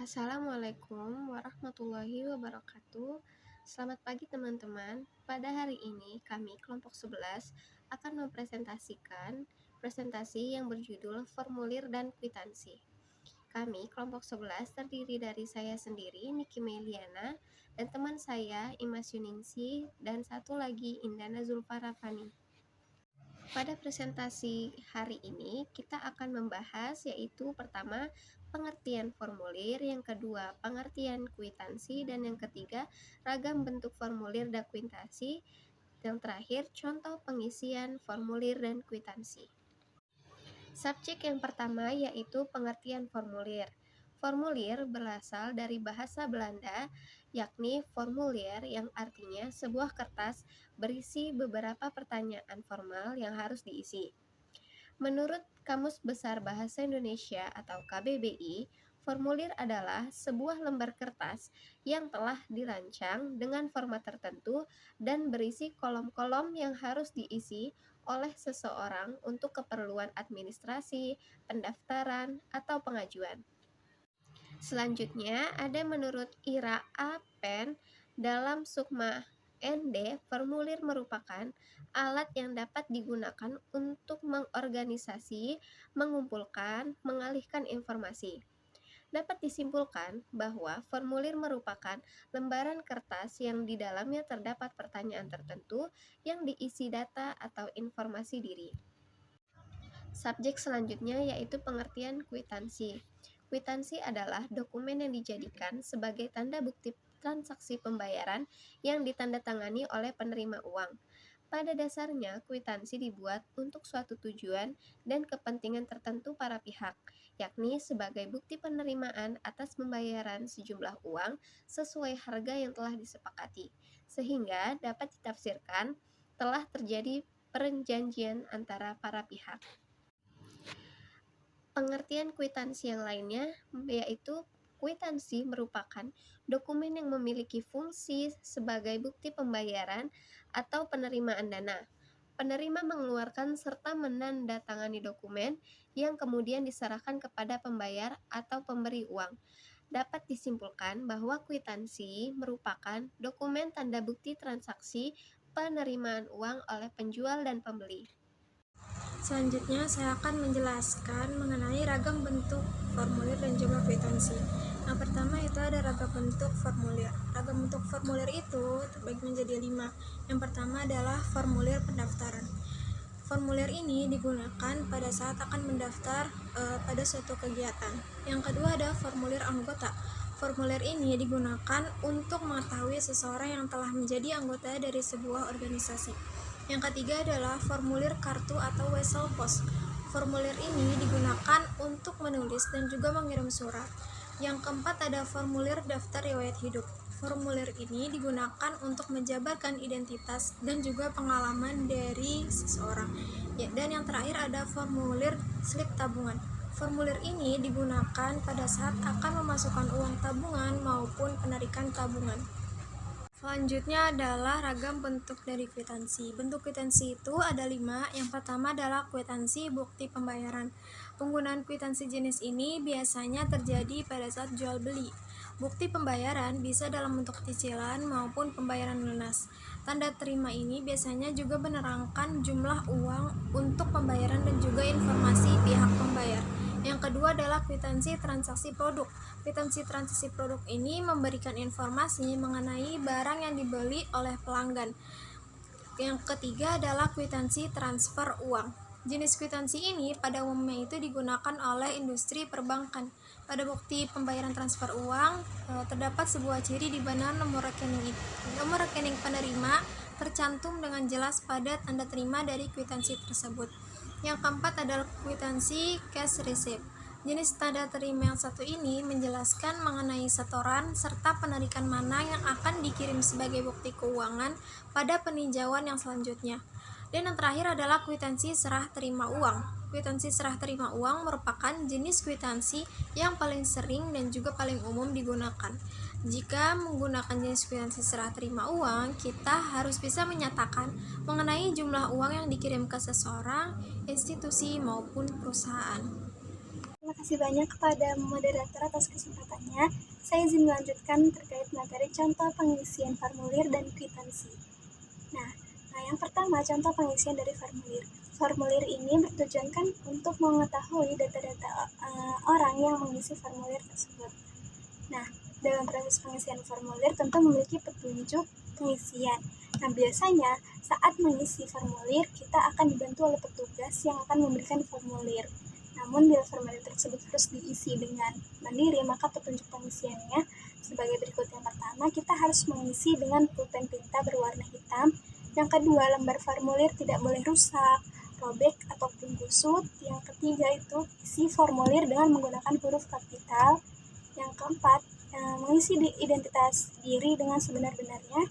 Assalamualaikum warahmatullahi wabarakatuh. Selamat pagi teman-teman. Pada hari ini kami kelompok 11 akan mempresentasikan presentasi yang berjudul Formulir dan Kwitansi. Kami kelompok 11 terdiri dari saya sendiri, Niki Meliana, dan teman saya, Imas Yuningsi, dan satu lagi Indana Zulfarafani. Pada presentasi hari ini kita akan membahas yaitu pertama pengertian formulir, yang kedua pengertian kwitansi, dan yang ketiga ragam bentuk formulir dan kwitansi, yang terakhir contoh pengisian formulir dan kwitansi. Subjek yang pertama yaitu pengertian formulir. Formulir berasal dari bahasa Belanda, yakni formulier, yang artinya sebuah kertas berisi beberapa pertanyaan formal yang harus diisi. Menurut Kamus Besar Bahasa Indonesia atau KBBI, formulir adalah sebuah lembar kertas yang telah dirancang dengan format tertentu dan berisi kolom-kolom yang harus diisi oleh seseorang untuk keperluan administrasi, pendaftaran, atau pengajuan. Selanjutnya ada menurut Ira A. Pen dalam Sukma ND, formulir merupakan alat yang dapat digunakan untuk mengorganisasi, mengumpulkan, mengalihkan informasi. Dapat disimpulkan bahwa formulir merupakan lembaran kertas yang di dalamnya terdapat pertanyaan tertentu yang diisi data atau informasi diri. Subjek selanjutnya yaitu pengertian kwitansi. Kwitansi adalah dokumen yang dijadikan sebagai tanda bukti transaksi pembayaran yang ditandatangani oleh penerima uang. Pada dasarnya, kwitansi dibuat untuk suatu tujuan dan kepentingan tertentu para pihak, yakni sebagai bukti penerimaan atas pembayaran sejumlah uang sesuai harga yang telah disepakati, sehingga dapat ditafsirkan telah terjadi perjanjian antara para pihak. Pengertian kwitansi yang lainnya yaitu kwitansi merupakan dokumen yang memiliki fungsi sebagai bukti pembayaran atau penerimaan dana. Penerima mengeluarkan serta menandatangani dokumen yang kemudian diserahkan kepada pembayar atau pemberi uang. Dapat disimpulkan bahwa kwitansi merupakan dokumen tanda bukti transaksi penerimaan uang oleh penjual dan pembeli. Selanjutnya saya akan menjelaskan mengenai ragam bentuk formulir dan jumlah kwitansi. Yang pertama itu ada ragam bentuk formulir. Ragam bentuk formulir itu terbagi menjadi 5. Yang pertama adalah formulir pendaftaran. Formulir ini digunakan pada saat akan mendaftar pada suatu kegiatan. Yang kedua ada formulir anggota. Formulir ini digunakan untuk mengetahui seseorang yang telah menjadi anggota dari sebuah organisasi. Yang ketiga adalah formulir kartu atau wesel pos. Formulir ini digunakan untuk menulis dan juga mengirim surat. Yang keempat ada formulir daftar riwayat hidup. Formulir ini digunakan untuk menjabarkan identitas dan juga pengalaman dari seseorang. Dan yang terakhir ada formulir slip tabungan. Formulir ini digunakan pada saat akan memasukkan uang tabungan maupun penarikan tabungan. Selanjutnya adalah ragam bentuk dari kwitansi. Bentuk kwitansi itu ada 5. Yang pertama adalah kwitansi bukti pembayaran. Penggunaan kwitansi jenis ini biasanya terjadi pada saat jual beli. Bukti pembayaran bisa dalam bentuk cicilan maupun pembayaran lunas. Tanda terima ini biasanya juga menerangkan jumlah uang untuk pembayaran dan juga informasi pihak pembayar. Yang kedua adalah kwitansi transaksi produk. Kwitansi transaksi produk ini memberikan informasi mengenai barang yang dibeli oleh pelanggan. Yang ketiga adalah kwitansi transfer uang. Jenis kwitansi ini pada umumnya itu digunakan oleh industri perbankan. Pada bukti pembayaran transfer uang terdapat sebuah ciri di mana nomor rekening penerima tercantum dengan jelas pada tanda terima dari kwitansi tersebut. Yang keempat adalah kwitansi cash receipt. Jenis tanda terima yang satu ini menjelaskan mengenai setoran serta penarikan mana yang akan dikirim sebagai bukti keuangan pada peninjauan yang selanjutnya. Dan yang terakhir adalah kwitansi serah terima uang. Kwitansi serah terima uang merupakan jenis kwitansi yang paling sering dan juga paling umum digunakan. Jika menggunakan jenis kwitansi serah terima uang, kita harus bisa menyatakan mengenai jumlah uang yang dikirim ke seseorang, institusi maupun perusahaan. terima kasih banyak kepada moderator atas kesempatannya. Saya izin melanjutkan terkait materi contoh pengisian formulir dan kwitansi. Nah, yang pertama contoh pengisian dari formulir. Formulir ini bertujuan kan untuk mengetahui data-data orang yang mengisi formulir tersebut. Nah, dalam proses pengisian formulir tentu memiliki petunjuk pengisian. Nah, biasanya saat mengisi formulir, kita akan dibantu oleh petugas yang akan memberikan formulir. Namun, bila formulir tersebut harus diisi dengan mandiri, maka petunjuk pengisiannya sebagai berikut. Yang pertama, kita harus mengisi dengan pulpen tinta berwarna hitam. Yang kedua, lembar formulir tidak boleh rusak, robek, ataupun kusut. Yang ketiga itu, isi formulir dengan menggunakan huruf kapital. Yang keempat, mengisi identitas diri dengan sebenar-benarnya,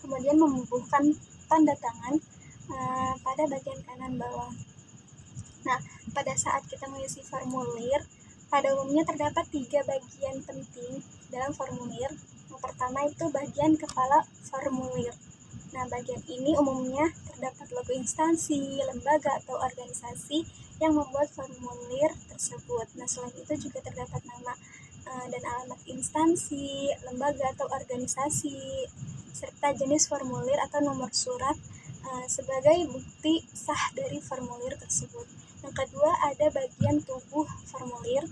kemudian membubuhkan tanda tangan pada bagian kanan bawah. Nah, pada saat kita mengisi formulir, pada umumnya terdapat 3 bagian penting dalam formulir. Yang pertama itu bagian kepala formulir. Nah, bagian ini umumnya terdapat logo instansi, lembaga, atau organisasi yang membuat formulir tersebut. Nah, selain itu juga terdapat nama dan alamat instansi, lembaga, atau organisasi, serta jenis formulir atau nomor surat sebagai bukti sah dari formulir tersebut. Yang kedua, ada bagian tubuh formulir.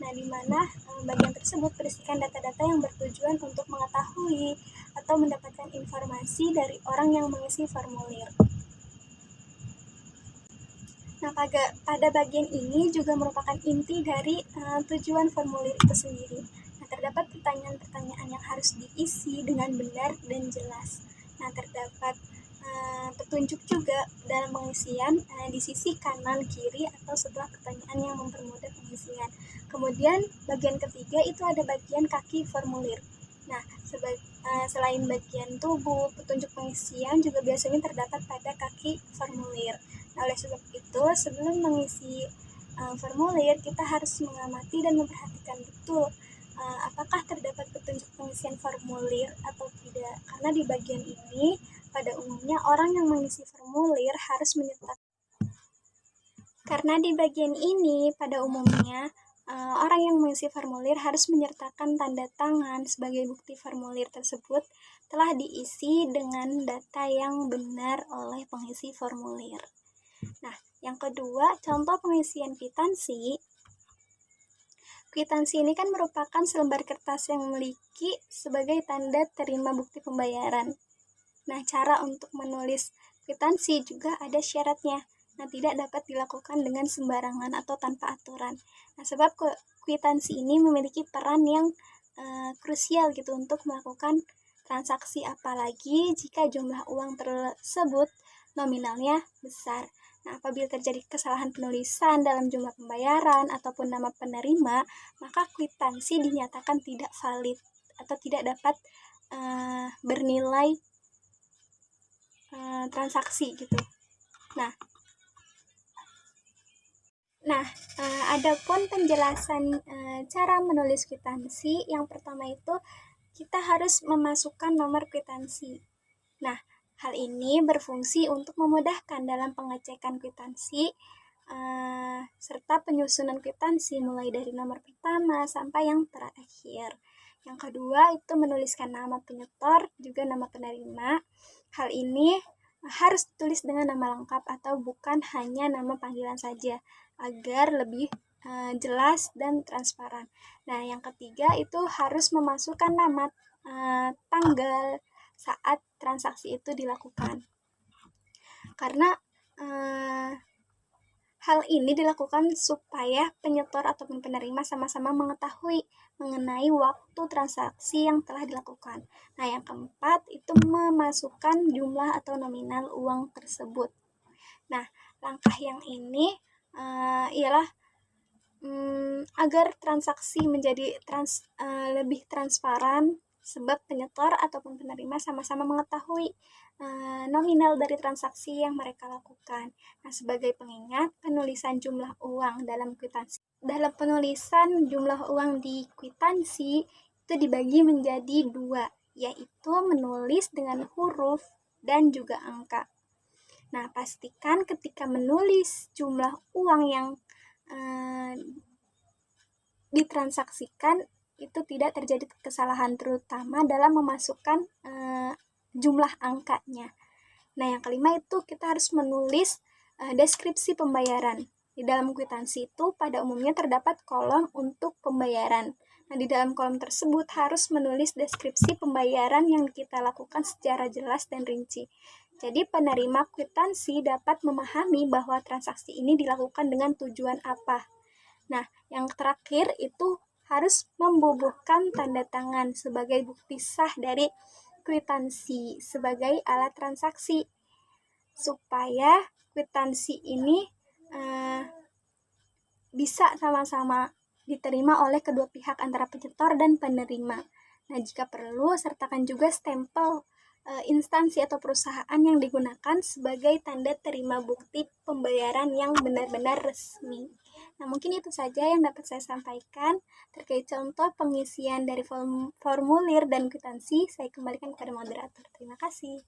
Nah, di mana bagian tersebut berisikan data-data yang bertujuan untuk mengetahui atau mendapatkan informasi dari orang yang mengisi formulir. Nah, pada bagian ini juga merupakan inti dari tujuan formulir itu sendiri. Nah, terdapat pertanyaan-pertanyaan yang harus diisi dengan benar dan jelas. Nah, terdapat petunjuk juga dalam pengisian di sisi kanan, kiri, atau sebelah pertanyaan yang mempermudah pengisian. Kemudian bagian ketiga itu ada bagian kaki formulir. Nah, selain bagian tubuh, petunjuk pengisian juga biasanya terdapat pada kaki formulir. Nah, oleh sebab itu, sebelum mengisi formulir, kita harus mengamati dan memperhatikan betul apakah terdapat petunjuk pengisian formulir atau tidak. Karena di bagian ini, pada umumnya orang yang mengisi formulir harus menyertakan. Karena di bagian ini, pada umumnya orang yang mengisi formulir harus menyertakan tanda tangan sebagai bukti formulir tersebut telah diisi dengan data yang benar oleh pengisi formulir. Nah, yang kedua, contoh pengisian kwitansi. Kwitansi ini kan merupakan selembar kertas yang memiliki sebagai tanda terima bukti pembayaran. Nah, cara untuk menulis kwitansi juga ada syaratnya. Nah, tidak dapat dilakukan dengan sembarangan atau tanpa aturan. Nah, sebab kwitansi ini memiliki peran yang krusial gitu untuk melakukan transaksi, apalagi jika jumlah uang tersebut nominalnya besar. Nah, apabila terjadi kesalahan penulisan dalam jumlah pembayaran ataupun nama penerima, maka kwitansi dinyatakan tidak valid atau tidak dapat bernilai transaksi gitu. Nah, adapun penjelasan cara menulis kwitansi, yang pertama itu kita harus memasukkan nomor kwitansi. Nah, hal ini berfungsi untuk memudahkan dalam pengecekan kwitansi serta penyusunan kwitansi mulai dari nomor pertama sampai yang terakhir. Yang kedua itu menuliskan nama penyetor, juga nama penerima. Hal ini harus ditulis dengan nama lengkap atau bukan hanya nama panggilan saja, agar lebih jelas dan transparan. Nah, yang ketiga itu harus memasukkan nama, tanggal saat transaksi itu dilakukan. Karena hal ini dilakukan supaya penyetor ataupun penerima sama-sama mengetahui mengenai waktu transaksi yang telah dilakukan. Nah, yang keempat itu memasukkan jumlah atau nominal uang tersebut. Nah, langkah yang ini ialah agar transaksi menjadi lebih transparan, sebab penyetor ataupun penerima sama-sama mengetahui nominal dari transaksi yang mereka lakukan. Nah, sebagai pengingat, penulisan jumlah uang dalam kwitansi. Dalam penulisan jumlah uang di kwitansi itu dibagi menjadi 2, yaitu menulis dengan huruf dan juga angka. Nah, pastikan ketika menulis jumlah uang yang ditransaksikan itu tidak terjadi kesalahan, terutama dalam memasukkan jumlah angkanya. Nah, yang kelima itu kita harus menulis deskripsi pembayaran. Di dalam kwitansi itu pada umumnya terdapat kolom untuk pembayaran. Nah, di dalam kolom tersebut harus menulis deskripsi pembayaran yang kita lakukan secara jelas dan rinci. Jadi penerima kwitansi dapat memahami bahwa transaksi ini dilakukan dengan tujuan apa. Nah, yang terakhir itu harus membubuhkan tanda tangan sebagai bukti sah dari kwitansi sebagai alat transaksi, supaya kwitansi ini bisa sama-sama diterima oleh kedua pihak antara penyetor dan penerima. Nah, jika perlu, sertakan juga stempel instansi atau perusahaan yang digunakan sebagai tanda terima bukti pembayaran yang benar-benar resmi. Nah, mungkin itu saja yang dapat saya sampaikan terkait contoh pengisian dari formulir dan kwitansi. Saya kembalikan kepada moderator. Terima kasih.